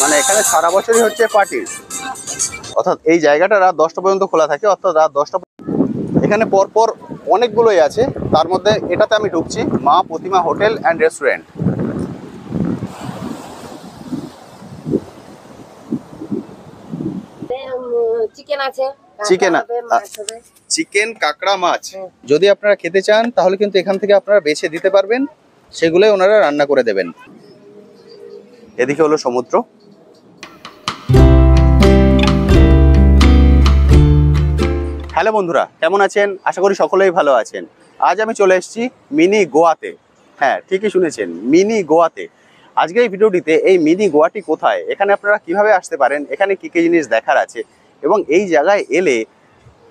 মানে এখানে সারা বছরই হচ্ছে পার্টি, অর্থাৎ এই জায়গাটা রাত 10টা পর্যন্ত খোলা থাকে, অর্থাৎ রাত 10টা। এখানে পরপর অনেকগুলোই আছে, তার মধ্যে এটাতে আমি ঢুকছি, মা প্রতিমা হোটেল অ্যান্ড রেস্টুরেন্ট। চিকেন আছে, চিকেন, কাঁকড়া, মাছ। যদি আপনারা খেতে চান তাহলে কিন্তু এখান থেকে আপনারা বেছে দিতে পারবেন, সেগুলোই ওনারা রান্না করে দেবেন। এদিকে হলো সমুদ্র। হ্যালো বন্ধুরা, কেমন আছেন? আশা করি সকলেই ভালো আছেন। আজ আমি চলে এসেছি মিনি গোয়াতে। হ্যাঁ, ঠিকই শুনেছেন, মিনি গোয়াতে। আজকে এই ভিডিওটিতে এই মিনি গোয়াটি কোথায়, এখানে আপনারা কিভাবে আসতে পারেন, এখানে কী কী জিনিস দেখার আছে, এবং এই জায়গায় এলে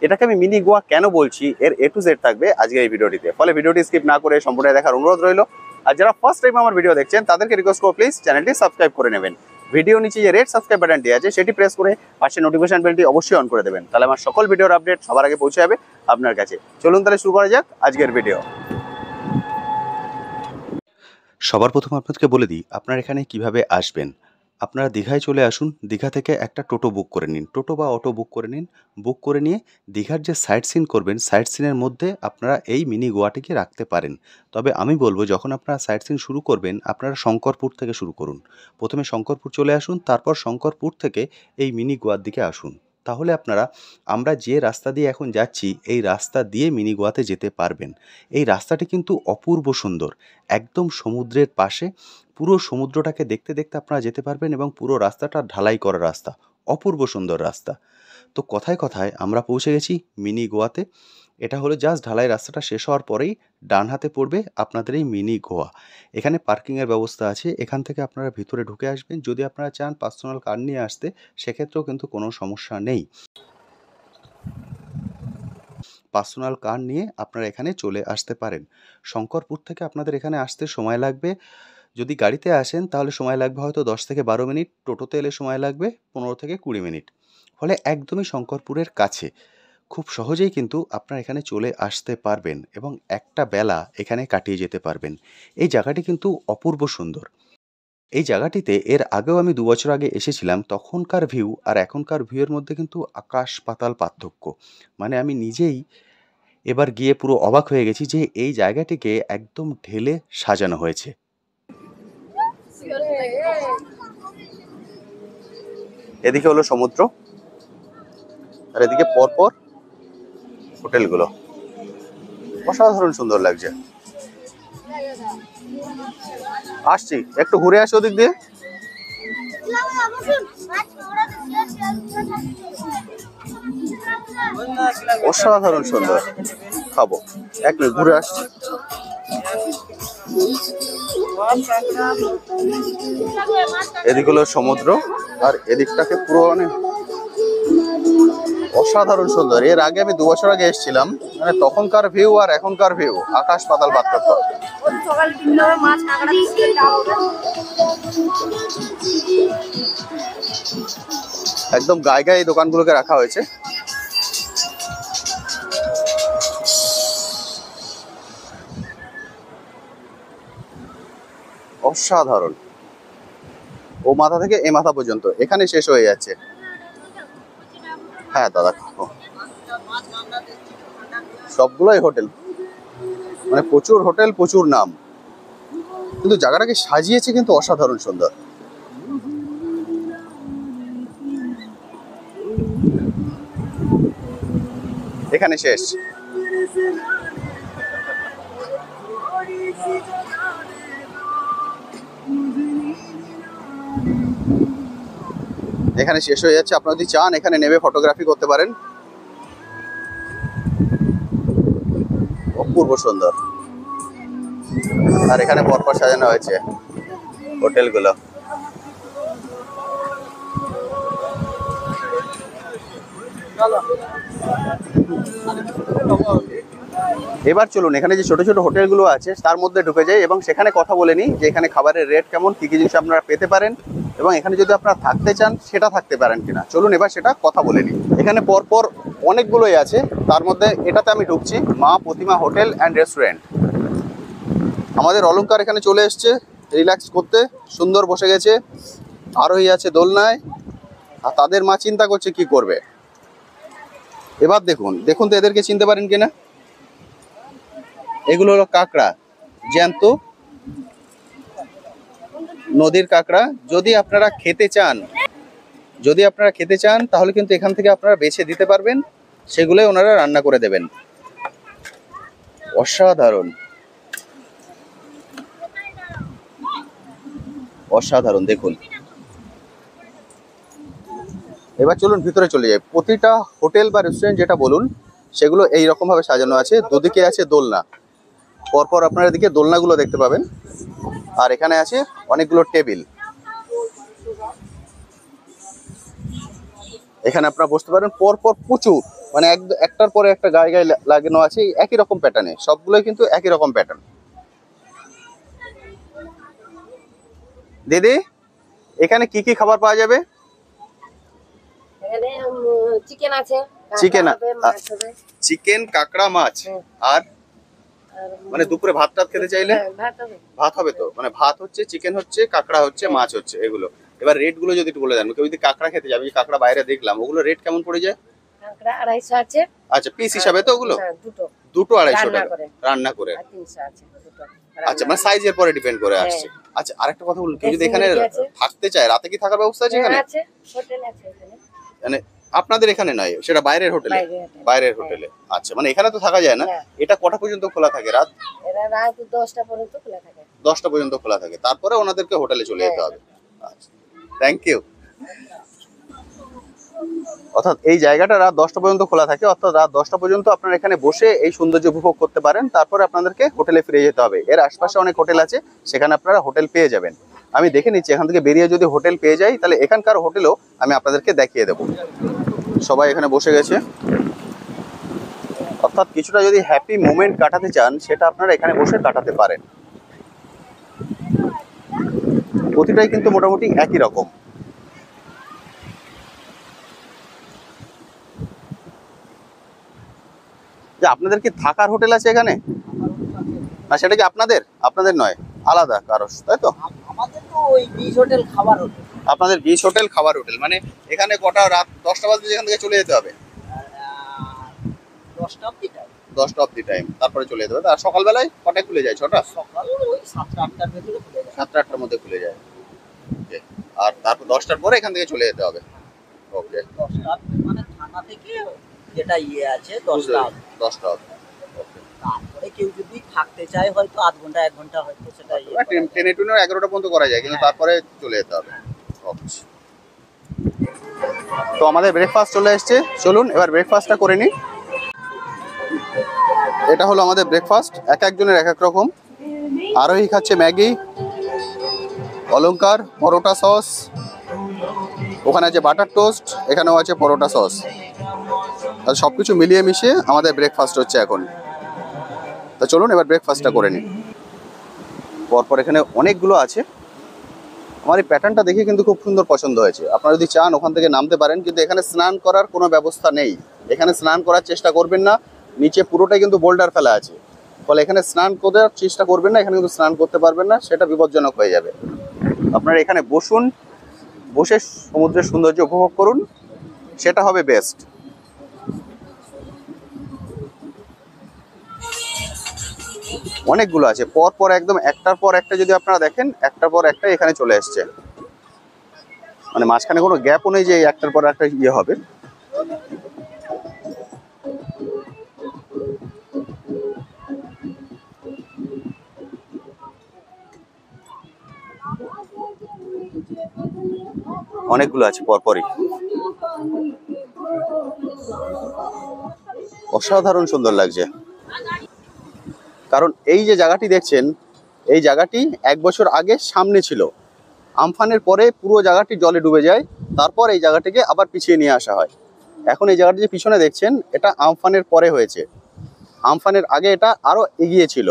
এটাকে আমি মিনি গোয়া কেন বলছি, এর A to Z থাকবে আজকের এই ভিডিওটিতে। ফলে ভিডিওটি স্কিপ না করে সম্পূর্ণ দেখার অনুরোধ রইল। আর যারা ফার্স্ট টাইম আমার ভিডিও দেখছেন তাদেরকে রিকোয়েস্ট করব, প্লিজ চ্যানেলটি সাবস্ক্রাইব করে নেবেন। ভিডিও নিচে যে রেড সাবস্ক্রাইব বাটনটি আছে সেটি প্রেস করে পাশে নোটিফিকেশন বেলটি অবশ্যই অন করে দেবেন, তাহলে আমার সকল ভিডিওর আপডেট সবার আগে পৌঁছে যাবে আপনার কাছে। চলুন তাহলে শুরু করা যাক আজকের ভিডিও। সবার প্রথম আপনাদেরকে বলে দিই আপনারা এখানে কিভাবে আসবেন। আপনারা দীঘায় চলে আসুন, দীঘা থেকে একটা টোটো বুক করে নিন, টোটো বা অটো বুক করে নিন। বুক করে নিয়ে দীঘার যে সাইট সিন করবেন, সাইট সিনের মধ্যে আপনারা এই মিনি গোয়াটিকে রাখতে পারেন। তবে আমি বলবো যখন আপনারা সাইট সিন শুরু করবেন আপনারা শঙ্করপুর থেকে শুরু করুন। প্রথমে শঙ্করপুর চলে আসুন, তারপর শঙ্করপুর থেকে এই মিনি গোয়ার দিকে আসুন। তাহলে আপনারা আমরা যে রাস্তা দিয়ে এখন যাচ্ছি এই রাস্তা দিয়ে মিনি গোয়াতে যেতে পারবেন। এই রাস্তাটি কিন্তু অপূর্ব সুন্দর, একদম সমুদ্রের পাশে। পুরো সমুদ্রটাকে দেখতে দেখতে আপনারা যেতে পারবেন এবং পুরো রাস্তাটা ঢালাই করা রাস্তা, অপূর্ব সুন্দর রাস্তা। তো কথায় কথায় আমরা পৌঁছে গেছি মিনি গোয়াতে। এটা হলো জাস্ট ঢালাই রাস্তাটা শেষ হওয়ার পরেই ডান হাতে পড়বে আপনাদের এই মিনি গোয়া। এখানে পার্কিংয়ের ব্যবস্থা আছে, এখান থেকে আপনারা ভিতরে ঢুকে আসবেন। যদি আপনারা চান পার্সোনাল কার নিয়ে আসতে সেক্ষেত্রেও কিন্তু কোনো সমস্যা নেই। পার্সোনাল কার নিয়ে আপনারা এখানে চলে আসতে পারেন। শঙ্করপুর থেকে আপনাদের এখানে আসতে সময় লাগবে, যদি গাড়িতে আসেন তাহলে সময় লাগবে হয়তো 10 থেকে 12 মিনিট, টোটোতে এলে সময় লাগবে 15 থেকে 20 মিনিট। ফলে একদমই শঙ্করপুরের কাছে, খুব সহজেই কিন্তু আপনারা এখানে চলে আসতে পারবেন এবং একটা বেলা এখানে কাটিয়ে যেতে পারবেন। এই জায়গাটি কিন্তু অপূর্ব সুন্দর। এই জায়গাটিতে এর আগেও আমি 2 বছর আগে এসেছিলাম, তখনকার ভিউ আর এখনকার ভিউয়ের মধ্যে কিন্তু আকাশ পাতাল পার্থক্য। মানে আমি নিজেই এবার গিয়ে পুরো অবাক হয়ে গেছি যে এই জায়গাটিকে একদম ঢেলে সাজানো হয়েছে। এদিকে হলো সমুদ্র আর এদিকে পরপর হোটেলগুলো, অসাধারণ সুন্দর লাগছে। আসছি, একটু ঘুরে আসি ওদিক দিয়ে। অসাধারণ সুন্দর, খাবো, এক মিনিট ঘুরে আসছি। এদিক হলো সমুদ্র আর এদিকটাকে পুরো মানে অসাধারণ সুন্দর। এর আগে আমি 2 বছর আগে এসেছিলাম, মানে তখনকার ভিউ আর এখনকার ভিউ আকাশ পাতাল পার্থক্য। একদম গায়ে গায়ে এই দোকানগুলোকে রাখা হয়েছে। অসাধারণ, ও মাথা থেকে এ মাথা পর্যন্ত এখানে শেষ হয়ে যাচ্ছে। হ্যাঁ দাদা, সবগুলোই হোটেল, মানে প্রচুর হোটেল, প্রচুর নাম, কিন্তু জায়গাটাকে সাজিয়েছে কিন্তু অসাধারণ সুন্দর। এখানে শেষ। এখানে শেষ হয়ে যাচ্ছে। আপনারা যদি চান এখানে নেমে ফটোগ্রাফি করতে পারেন, অপূর্ব সুন্দর। আর এখানে পরপর সাজানো হয়েছে হোটেলগুলো। এবার চলুন এখানে যে ছোট ছোট হোটেলগুলো আছে তার মধ্যে ঢুকে যাই এবং সেখানে কথা বলে নিই যে এখানে খাবারের রেট কেমন, কী কী জিনিস আপনারা পেতে পারেন এবং এখানে যদি আপনারা থাকতে চান সেটা থাকতে পারেন কিনা। চলুন এবার সেটা কথা বলে নিই। এখানে পরপর অনেকগুলোই আছে, তার মধ্যে এটাতে আমি ঢুকছি, মা প্রতিমা হোটেল অ্যান্ড রেস্টুরেন্ট। আমাদের অলংকার এখানে চলে এসছে রিল্যাক্স করতে, সুন্দর বসে গেছে, আরোহী আছে দোলনায়, আর তাদের মা চিন্তা করছে কি করবে। এবার দেখুন দেখুন তো এদেরকে চিনতে পারেন কিনা। এগুলো হলো কাঁকড়া, জ্যান্ত নদীর কাঁকড়া। যদি আপনারা খেতে চান তাহলে কিন্তু এখান থেকে আপনারা বেছে দিতে পারবেন, সেগুলোই ওনারা রান্না করে দেবেন। অসাধারণ অসাধারণ দেখুন। এবার চলুন ভিতরে চলে যাই। প্রতিটা হোটেল বা রেস্টুরেন্ট যেটা বলুন সেগুলো এই রকম ভাবে সাজানো আছে। দুদিকে আছে দোলনা, পরপর আপনারা এদিকে দোলনাগুলো দেখতে পাবেন। আর এখানে আছে অনেকগুলো টেবিল, এখানে আপনারা বসতে পারেন পরপর প্রচুর, মানে একটার পরে একটা গায়ে গায়ে লাগানো আছে একই রকম প্যাটার্নে, সবগুলোই কিন্তু একই রকম প্যাটার্ন। দিদি এখানে কি কি খাবার পাওয়া যাবে? এখানে চিকেন আছে, চিকেন, মাছ হবে। চিকেন, কাঁকড়া, মাছ। আর মানে দুপুরে ভাত টাত খেতে চাইলে ভাত হবে। ভাত হবে তো, মানে ভাত হচ্ছে, চিকেন হচ্ছে, কাঁকড়া হচ্ছে, মাছ হচ্ছে, এগুলো। এবার রেট গুলো যদি একটু বলে দেন, কেউ যদি কাঁকড়া খেতে যাবে, কাঁকড়া বাইরে দেখলাম, ওগুলো রেট কেমন পড়ে যায়? কাঁকড়া 250 আছে। আচ্ছা পিস হিসাবে তো ওগুলো? দুটো দুটো 250 টাকা রান্না করে। আর 300 আছে দুটো। আচ্ছা মানে সাইজের পরে ডিপেন্ড করে আসছে। আচ্ছা আরেকটা কথা বলুন, কেউ যদি এখানে থাকতে চায়, রাতে কি থাকার ব্যবস্থা আছে এখানে? আছে, হোটেল আছে এখানে। মানে আপনাদের এখানে নয়, সেটা বাইরের হোটেলে? বাইরের হোটেলে। আচ্ছা মানে এখানে তো থাকা যায় না। এটা কটা পর্যন্ত খোলা থাকে? রাত রাত 10টা পর্যন্ত খোলা থাকে। 10টা পর্যন্ত খোলা থাকে, তারপরে ওনাদেরকে হোটেলে চলে যেতে হবে। আচ্ছা থ্যাংক ইউ। অর্থাৎ এই জায়গাটা রাত 10টা পর্যন্ত খোলা থাকে, অর্থাৎ রাত 10টা পর্যন্ত আপনারা এখানে বসে এই সৌন্দর্য উপভোগ করতে পারেন, তারপরে আপনাদেরকে হোটেলে ফিরে যেতে হবে। এর আশপাশে অনেক হোটেল আছে, সেখানে আপনারা হোটেল পেয়ে যাবেন। আমি দেখে নিচ্ছি এখান থেকে বেরিয়ে যদি হোটেল পেয়ে যাই, তাহলে এখানকার হোটেলও আমি আপনাদেরকে দেখিয়ে দেবো। সবাই এখানে বসে গেছে, অর্থাৎ কিছুটা যদি হ্যাপি মোমেন্ট কাটাতে চান, সেটা আপনারা এখানে বসে কাটাতে পারেন। প্রতিটাই কিন্তু মোটামুটি একই রকম। যে আপনাদের কি থাকার হোটেল আছে এখানে? না সেটা কি আপনাদের? আপনাদের নয়, আলাদা কারো, তাই তো? আমাদের তো ওই বিচ হোটেল খাবার হোটেল। আপনাদের বিচ হোটেল খাবার হোটেল, মানে এখানে কটা, রাত 10টা বাজে এখান থেকে চলে যেতে হবে? 10টা অবধি টাইম। 10টা অবধি টাইম, তারপরে চলে যেতে হবে। আর সকালবেলায় কটায় খুলে যায়? 6টা? সকাল ওই 7টা 8টার ভেতরে খুলে যায়। 7টা 8টার মধ্যে খুলে যায়। ওকে। আর তারপর 10টার পরে এখান থেকে চলে যেতে হবে। ওকে। 10টা মানে থানা থেকে যেটা আছে 10টা। 10টা। তারপরে কেউ যদি থাকতে চায় হয়তো আধ ঘন্টা 1 ঘন্টা হয়তো সেটা ট্রেনে 11টা পর্যন্ত করা যায়, কিন্তু তারপরে চলে যেতে হবে। ওকে। তো আমাদের ব্রেকফাস্ট চলে এসেছে, চলুন এবার ব্রেকফাস্টটা করে নিই। এটা হলো আমাদের ব্রেকফাস্ট, এক একজনের এক এক রকম। আরোহী খাচ্ছে ম্যাগি, অলংকার পরোটা সস, ওখানে আছে বাটার টোস্ট, এখানেও আছে পরোটা সস। আর সব কিছু মিলিয়ে মিশিয়ে আমাদের ব্রেকফাস্ট হচ্ছে এখন। তো চলুন এবার ব্রেকফাস্টটা করে নিই। পরপর এখানে অনেকগুলো আছে। আমার এই প্যাটার্নটা দেখে কিন্তু খুব সুন্দর পছন্দ হয়েছে। আপনারা যদি চান ওখান থেকে নামতে পারেন, কিন্তু এখানে স্নান করার কোনো ব্যবস্থা নেই। এখানে স্নান করার চেষ্টা করবেন না, নিচে পুরোটাই কিন্তু বোল্ডার ফেলা আছে, ফলে এখানে স্নান করার চেষ্টা করবেন না। এখানে কিন্তু স্নান করতে পারবেন না, সেটা বিপজ্জনক হয়ে যাবে। আপনারা এখানে বসুন, বসে সমুদ্রের সৌন্দর্য উপভোগ করুন, সেটা হবে বেস্ট। অনেকগুলো আছে পরপর, একদম একটার পর একটা যদি আপনারা দেখেন, একটার পর একটা এখানে চলে আসছে, মানে মাঝখানে কোনো গ্যাপও নেই যে একটার পর একটা ইয়ে হবে। অনেকগুলো আছে পরপরই, অসাধারণ সুন্দর লাগছে। কারণ এই যে জায়গাটি দেখছেন, এই জায়গাটি 1 বছর আগে সামনে ছিল, আমফানের পরে পুরো জায়গাটি জলে ডুবে যায়, তারপর এই জায়গাটিকে আবার পিছিয়ে নিয়ে আসা হয়। এখন এই জায়গাটি যে পিছনে দেখছেন, এটা আমফানের পরে হয়েছে, আমফানের আগে এটা আরো এগিয়ে ছিল।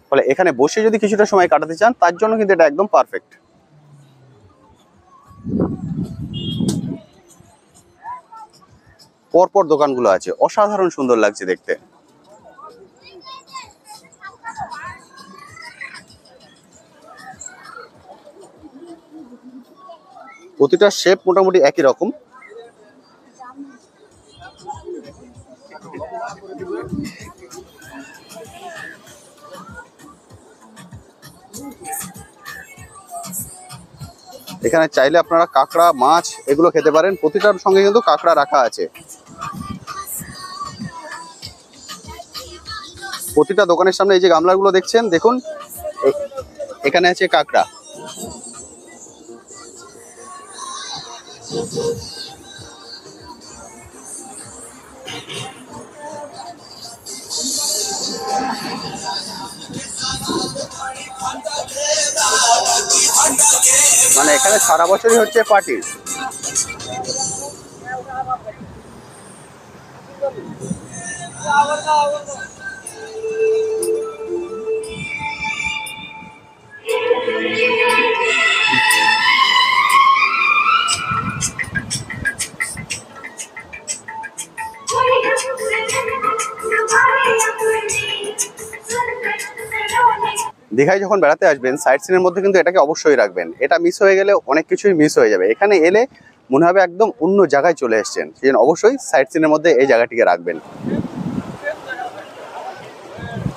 ফলে এখানে বসে যদি কিছুটা সময় কাটাতে চান, তার জন্য কিন্তু এটা একদম পারফেক্ট। পরপর দোকানগুলো আছে, অসাধারণ সুন্দর লাগছে দেখতে। প্রতিটা শেপ মোটামুটি একই রকম। এখানে চাইলে আপনারা কাঁকড়া, মাছ এগুলো খেতে পারেন, প্রতিটার সঙ্গে কিন্তু কাঁকড়া রাখা আছে। প্রতিটা দোকানের সামনে এই যে গামলাগুলো দেখছেন, দেখুন এখানে আছে কাঁকড়া। মানে এখানে সারা বছরই হচ্ছে পার্টি। দীঘায় যখন বেড়াতে আসবেন সাইট সিনের মধ্যে কিন্তু এটাকে অবশ্যই রাখবেন। এটা মিস হয়ে গেলে অনেক কিছুই মিস হয়ে যাবে। এখানে এলে মনে হবে একদম অন্য জায়গায় চলে এসেছেন, সেই জন্য অবশ্যই সাইট সিনের মধ্যে এই জায়গাটিকে রাখবেন।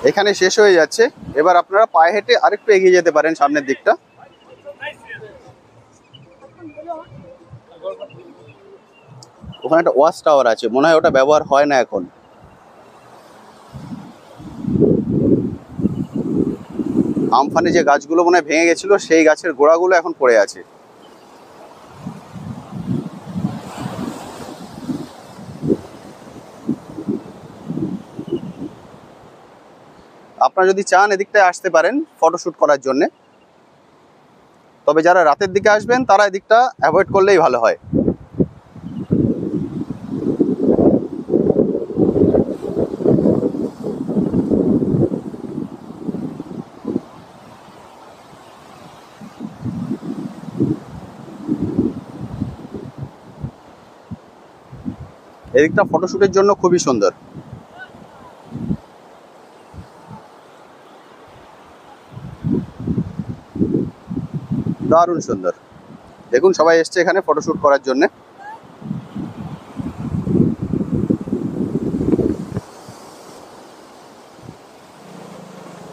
এখানে শেষ হয়ে যাচ্ছে, এবার আপনারা পায়ে হেঁটে আরেকটু এগিয়ে যেতে পারেন সামনের দিকটা। ওখানে একটা ওয়াচ টাওয়ার আছে, মনে হয় ওটা ব্যবহার হয় না এখন। আমফানে যে গাছগুলো মনে হয় ভেঙে গেছিল, সেই গাছের গোড়াগুলো এখন পড়ে আছে। আপনারা যদি চান এদিকটায় আসতে পারেন ফটোশুট করার জন্য, তবে যারা রাতের দিকে আসবেন তারা এদিকটা অ্যাভয়েড করলেই ভালো হয়। এদিকটা ফটোশুটের জন্য খুবই সুন্দর। দারুণ সুন্দর, দেখুন সবাই এসছে এখানে ফটোশুট করার জন্য।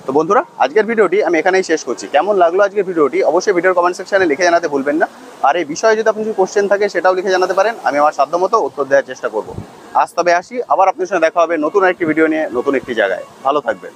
তো বন্ধুরা, আজকের ভিডিওটি আমি এখানেই শেষ করছি। কেমন লাগলো আজকের ভিডিওটি অবশ্যই ভিডিওর কমেন্ট সেকশনে লিখে জানাতে ভুলবেন না। আর এই বিষয়ে যদি আপনার কিছু কোশ্চেন থাকে সেটাও লিখে জানাতে পারেন, আমি আমার সাধ্যমতো উত্তর দেওয়ার চেষ্টা করব। আজ তবে আসি, আবার আপনার সঙ্গে দেখা হবে নতুন একটি ভিডিও নিয়ে, নতুন একটি জায়গায়। ভালো থাকবেন।